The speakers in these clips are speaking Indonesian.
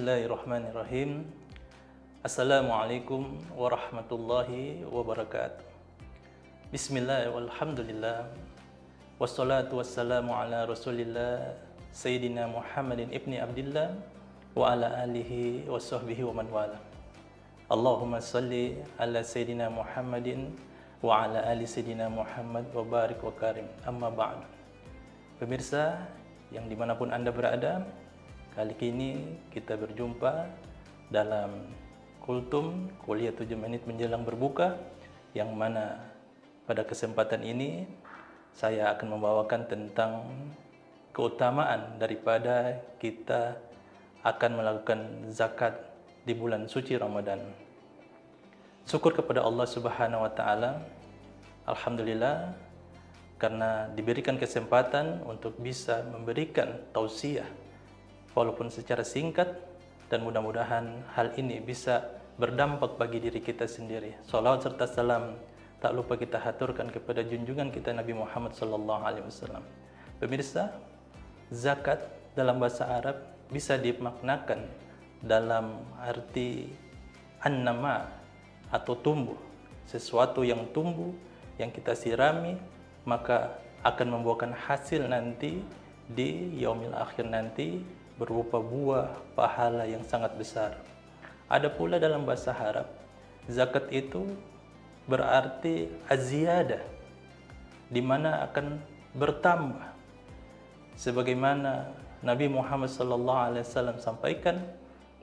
Bismillahirrahmanirrahim. Assalamualaikum warahmatullahi wabarakatuh. Bismillah walhamdulillah. Wassalatu wassalamu ala rasulillah Sayyidina Muhammadin ibni Abdillah wa ala alihi wa sahbihi wa man wala. Allahumma salli ala Sayyidina Muhammadin wa ala ali Sayyidina Muhammad wa barik wa karim. Amma ba'du. Pemirsa yang dimanapun Anda berada, kali ini kita berjumpa dalam Kultum, kuliah 7 menit menjelang berbuka, yang mana pada kesempatan ini saya akan membawakan tentang keutamaan daripada kita akan melakukan zakat di bulan suci Ramadan. Syukur kepada Allah Subhanahu wa taala. Alhamdulillah karena diberikan kesempatan untuk bisa memberikan tausiah walaupun secara singkat, dan mudah-mudahan hal ini bisa berdampak bagi diri kita sendiri. Salawat serta salam tak lupa kita haturkan kepada junjungan kita Nabi Muhammad SAW. Pemirsa, zakat dalam bahasa Arab bisa dimaknakan dalam arti an-nama atau tumbuh. Sesuatu yang tumbuh, yang kita sirami, maka akan membuahkan hasil nanti di yaumil akhir nanti berupa buah pahala yang sangat besar. Ada pula dalam bahasa Arab, zakat itu berarti az-ziyadah, di mana akan bertambah. Sebagaimana Nabi Muhammad SAW sampaikan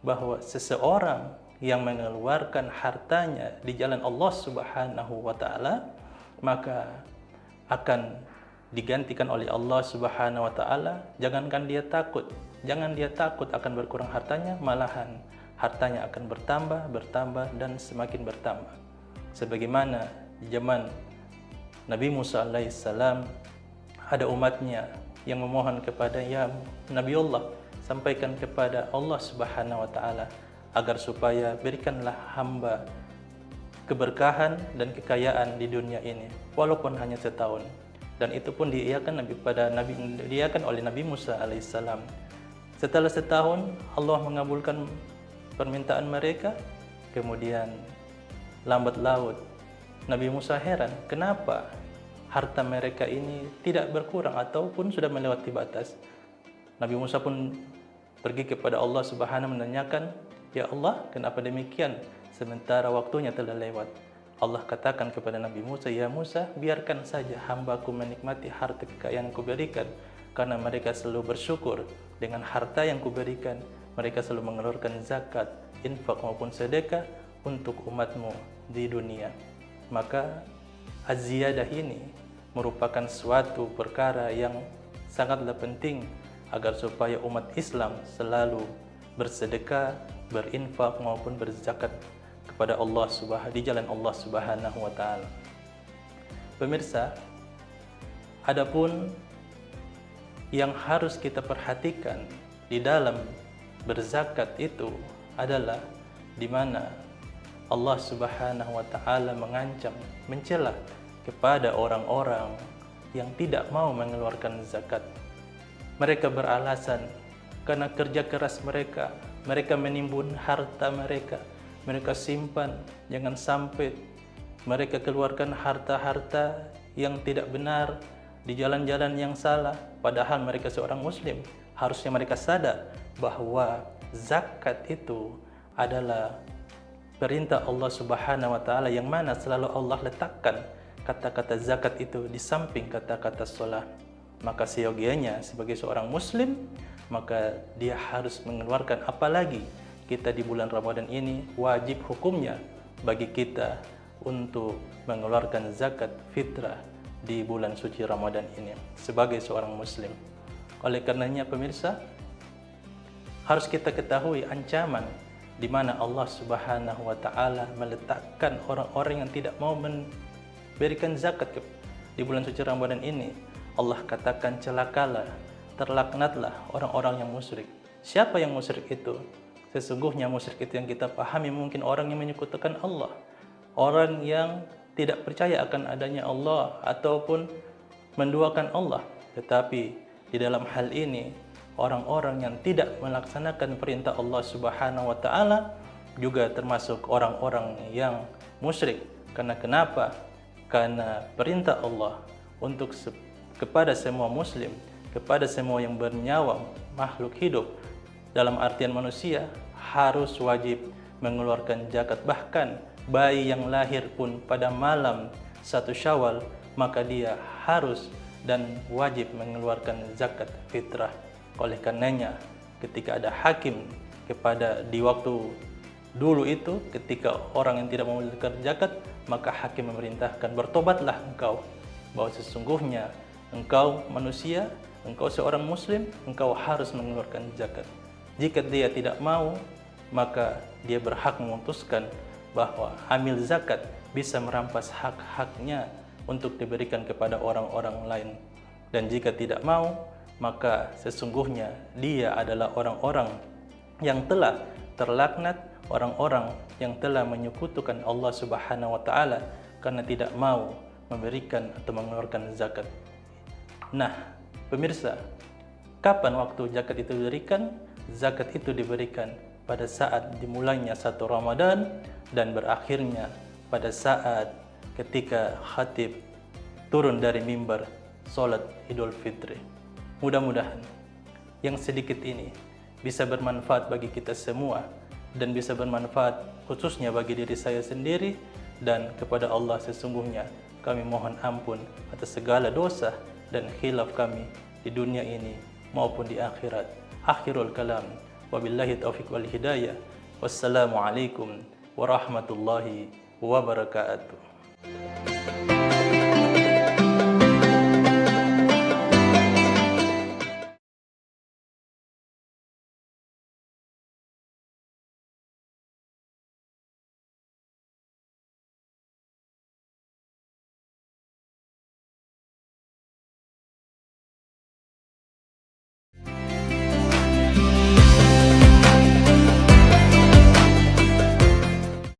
bahwa seseorang yang mengeluarkan hartanya di jalan Allah Subhanahu wa taala, maka akan digantikan oleh Allah Subhanahu wa taala. Jangan dia takut akan berkurang hartanya, malahan hartanya akan bertambah dan semakin bertambah. Sebagaimana di zaman Nabi Musa alaihissalam ada umatnya yang memohon kepada, ya Nabi Allah, sampaikan kepada Allah Subhanahu wa taala agar supaya berikanlah hamba keberkahan dan kekayaan di dunia ini walaupun hanya setahun. Dan itu pun diiyakan oleh Nabi Musa alaihissalam. Setelah setahun Allah mengabulkan permintaan mereka. Kemudian lambat laut Nabi Musa heran, kenapa harta mereka ini tidak berkurang ataupun sudah melewati batas. Nabi Musa pun pergi kepada Allah Subhanahu menanyakan, ya Allah, kenapa demikian sementara waktunya telah lewat. Allah katakan kepada Nabi Musa, ya Musa, biarkan saja hambaku menikmati harta kekayaan yang kuberikan, karena mereka selalu bersyukur dengan harta yang kuberikan. Mereka selalu mengeluarkan zakat, infak maupun sedekah untuk umatmu di dunia. Maka az-ziyadah ini merupakan suatu perkara yang sangatlah penting agar supaya umat Islam selalu bersedekah, berinfak maupun berzakat kepada Allah di jalan Allah Subhanahu wa taala. Pemirsa, adapun yang harus kita perhatikan di dalam berzakat itu adalah di mana Allah Subhanahu wa taala mengancam, mencela kepada orang-orang yang tidak mau mengeluarkan zakat. Mereka beralasan karena kerja keras mereka menimbun harta mereka simpan, jangan sampai mereka keluarkan harta-harta yang tidak benar di jalan-jalan yang salah. Padahal mereka seorang muslim, harusnya mereka sadar bahwa zakat itu adalah perintah Allah Subhanahu wa taala, yang mana selalu Allah letakkan kata-kata zakat itu di samping kata-kata sholat. Maka seyogianya sebagai seorang muslim, maka dia harus mengeluarkan, apalagi kita di bulan Ramadan ini wajib hukumnya bagi kita untuk mengeluarkan zakat fitrah di bulan suci Ramadan ini sebagai seorang muslim. Oleh karenanya pemirsa, harus kita ketahui ancaman di mana Allah Subhanahu wa taala meletakkan orang-orang yang tidak mau memberikan zakat di bulan suci Ramadan ini. Allah katakan, celakalah, terlaknatlah orang-orang yang musyrik. Siapa yang musyrik itu? Sesungguhnya musyrik itu yang kita pahami mungkin orang yang menyekutukan Allah, orang yang tidak percaya akan adanya Allah ataupun menduakan Allah. Tetapi di dalam hal ini orang-orang yang tidak melaksanakan perintah Allah Subhanahu wa taala juga termasuk orang-orang yang musyrik. Karena kenapa? Karena perintah Allah untuk kepada semua muslim, kepada semua yang bernyawa, makhluk hidup dalam artian manusia, harus wajib mengeluarkan zakat. Bahkan bayi yang lahir pun pada malam 1 Syawal, maka dia harus dan wajib mengeluarkan zakat fitrah. Oleh karenanya, ketika ada hakim di waktu dulu itu, ketika orang yang tidak mengeluarkan zakat, maka hakim memerintahkan, bertobatlah engkau, bahwa sesungguhnya engkau manusia, engkau seorang muslim, engkau harus mengeluarkan zakat. Jika dia tidak mau, maka dia berhak memutuskan bahwa amil zakat bisa merampas hak-haknya untuk diberikan kepada orang-orang lain. Dan jika tidak mau, maka sesungguhnya dia adalah orang-orang yang telah terlaknat, orang-orang yang telah menyekutukan Allah Subhanahu wa taala karena tidak mau memberikan atau mengeluarkan zakat. Nah, pemirsa, kapan waktu zakat itu diberikan? Zakat itu diberikan pada saat dimulainya 1 Ramadan dan berakhirnya pada saat ketika khatib turun dari mimbar salat Idul Fitri. Mudah-mudahan yang sedikit ini bisa bermanfaat bagi kita semua dan bisa bermanfaat khususnya bagi diri saya sendiri, dan kepada Allah sesungguhnya kami mohon ampun atas segala dosa dan khilaf kami di dunia ini maupun di akhirat. Akhirul kalam, wabillahi taufiq wal hidayah. Wassalamualaikum warahmatullahi wabarakatuh.